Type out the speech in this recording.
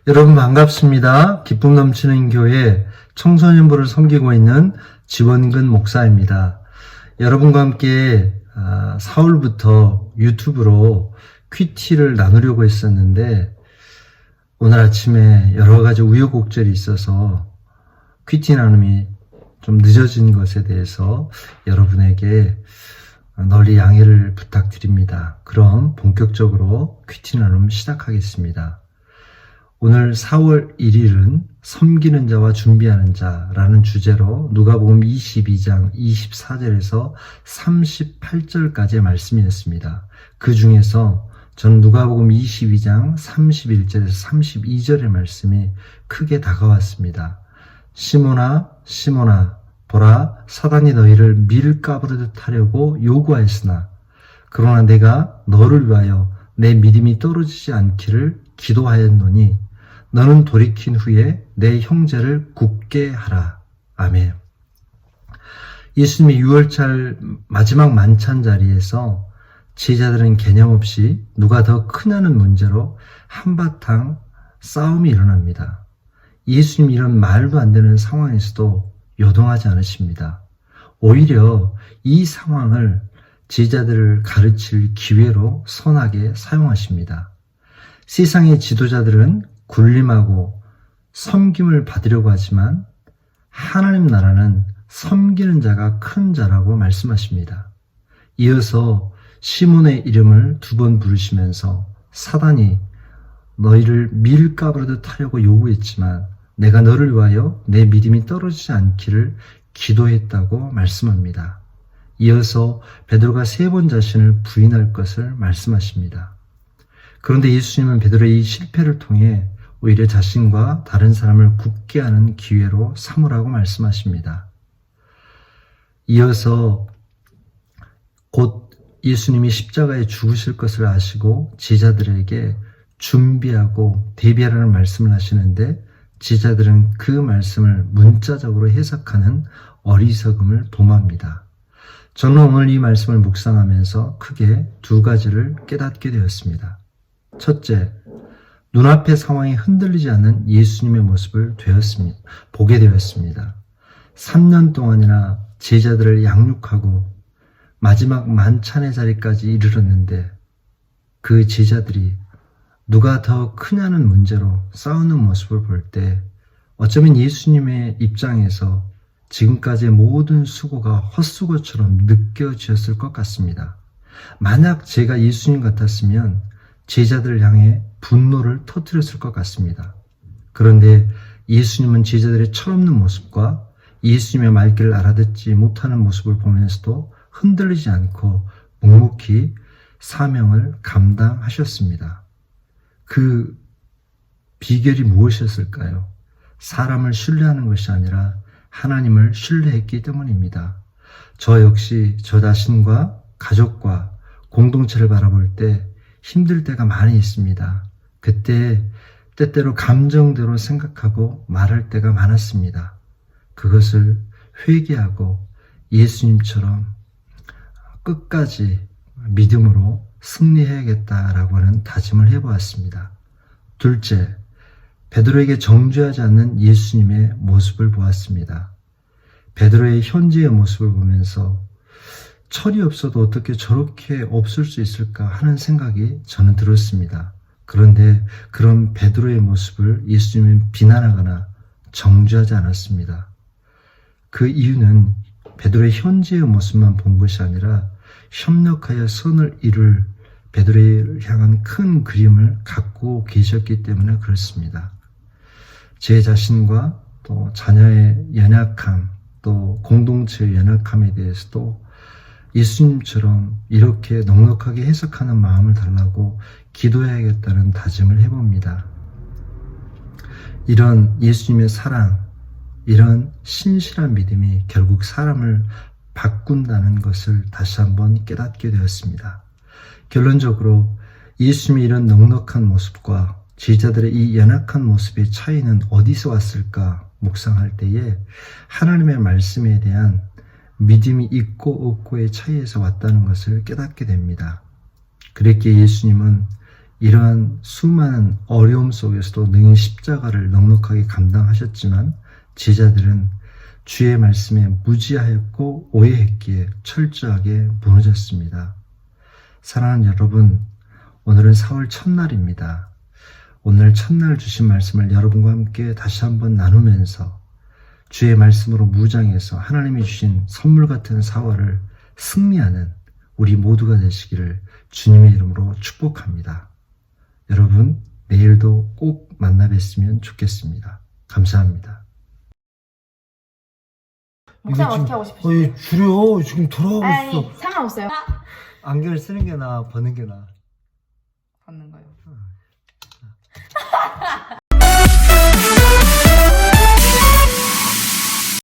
여러분 반갑습니다. 기쁨 넘치는 교회 청소년부를 섬기고 있는 지원근 목사입니다. 여러분과 함께 4월부터 유튜브로 퀴티를 나누려고 했었는데 오늘 아침에 여러 가지 우여곡절이 있어서 퀴티 나눔이 좀 늦어진 것에 대해서 여러분에게 널리 양해를 부탁드립니다. 그럼 본격적으로 퀴티 나눔 시작하겠습니다. 오늘 4월 1일은 섬기는 자와 준비하는 자라는 주제로 누가복음 22장 24절에서 38절까지의 말씀이었습니다. 그 중에서 저는 누가복음 22장 31절에서 32절의 말씀이 크게 다가왔습니다. 시몬아 시몬아 보라 사단이 너희를 밀가부르듯 하려고 요구하였으나 그러나 내가 너를 위하여 내 믿음이 떨어지지 않기를 기도하였노니 너는 돌이킨 후에 내 형제를 굳게 하라. 아멘. 예수님의 6월절 마지막 만찬 자리에서 제자들은 개념 없이 누가 더 크냐는 문제로 한바탕 싸움이 일어납니다. 예수님 이런 말도 안 되는 상황에서도 요동하지 않으십니다. 오히려 이 상황을 제자들을 가르칠 기회로 선하게 사용하십니다. 세상의 지도자들은 군림하고 섬김을 받으려고 하지만 하나님 나라는 섬기는 자가 큰 자라고 말씀하십니다. 이어서 시몬의 이름을 2번 부르시면서 사단이 너희를 밀가부르듯 하려고 요구했지만 내가 너를 위하여 내 믿음이 떨어지지 않기를 기도했다고 말씀합니다. 이어서 베드로가 3번 자신을 부인할 것을 말씀하십니다. 그런데 예수님은 베드로의 이 실패를 통해 오히려 자신과 다른 사람을 굳게 하는 기회로 삼으라고 말씀하십니다. 이어서 곧 예수님이 십자가에 죽으실 것을 아시고 제자들에게 준비하고 대비하라는 말씀을 하시는데 제자들은 그 말씀을 문자적으로 해석하는 어리석음을 도모합니다. 저는 오늘 이 말씀을 묵상하면서 크게 2가지를 깨닫게 되었습니다. 첫째, 눈앞의 상황이 흔들리지 않는 예수님의 모습을 보게 되었습니다. 3년 동안이나 제자들을 양육하고 마지막 만찬의 자리까지 이르렀는데 그 제자들이 누가 더 크냐는 문제로 싸우는 모습을 볼 때 어쩌면 예수님의 입장에서 지금까지의 모든 수고가 헛수고처럼 느껴졌을 것 같습니다. 만약 제가 예수님 같았으면 제자들을 향해 분노를 터뜨렸을 것 같습니다. 그런데 예수님은 제자들의 철없는 모습과 예수님의 말귀를 알아듣지 못하는 모습을 보면서도 흔들리지 않고 묵묵히 사명을 감당하셨습니다. 그 비결이 무엇이었을까요? 사람을 신뢰하는 것이 아니라 하나님을 신뢰했기 때문입니다. 저 역시 저 자신과 가족과 공동체를 바라볼 때 힘들 때가 많이 있습니다. 그때 때때로 감정대로 생각하고 말할 때가 많았습니다. 그것을 회개하고 예수님처럼 끝까지 믿음으로 승리해야겠다라고 하는 다짐을 해보았습니다. 둘째, 베드로에게 정죄하지 않는 예수님의 모습을 보았습니다. 베드로의 현재의 모습을 보면서 철이 없어도 어떻게 저렇게 없을 수 있을까 하는 생각이 저는 들었습니다. 그런데 그런 베드로의 모습을 예수님은 비난하거나 정죄하지 않았습니다. 그 이유는 베드로의 현재의 모습만 본 것이 아니라 협력하여 선을 이룰 베드로를 향한 큰 그림을 갖고 계셨기 때문에 그렇습니다. 제 자신과 또 자녀의 연약함, 또 공동체의 연약함에 대해서도 예수님처럼 이렇게 넉넉하게 해석하는 마음을 달라고 기도해야겠다는 다짐을 해봅니다. 이런 예수님의 사랑, 이런 신실한 믿음이 결국 사람을 바꾼다는 것을 다시 한번 깨닫게 되었습니다. 결론적으로 예수님의 이런 넉넉한 모습과 제자들의 이 연약한 모습의 차이는 어디서 왔을까 묵상할 때에 하나님의 말씀에 대한 믿음이 있고 없고의 차이에서 왔다는 것을 깨닫게 됩니다. 그랬기에 예수님은 이러한 수많은 어려움 속에서도 능히 십자가를 넉넉하게 감당하셨지만 제자들은 주의 말씀에 무지하였고 오해했기에 철저하게 무너졌습니다. 사랑하는 여러분, 오늘은 4월 첫날입니다. 오늘 첫날 주신 말씀을 여러분과 함께 다시 한번 나누면서 주의 말씀으로 무장해서 하나님이 주신 선물 같은 4월을 승리하는 우리 모두가 되시기를 주님의 이름으로 축복합니다. 여러분, 내일도 꼭 만나 뵀으면 좋겠습니다. 감사합니다. 목사님 이거 지금- 어떻게 하고 싶으세요? 줄여. 지금 돌아가고 아니 상관없어요. 안경을 쓰는 게 나아, 버는 게 나아. 받는 거요.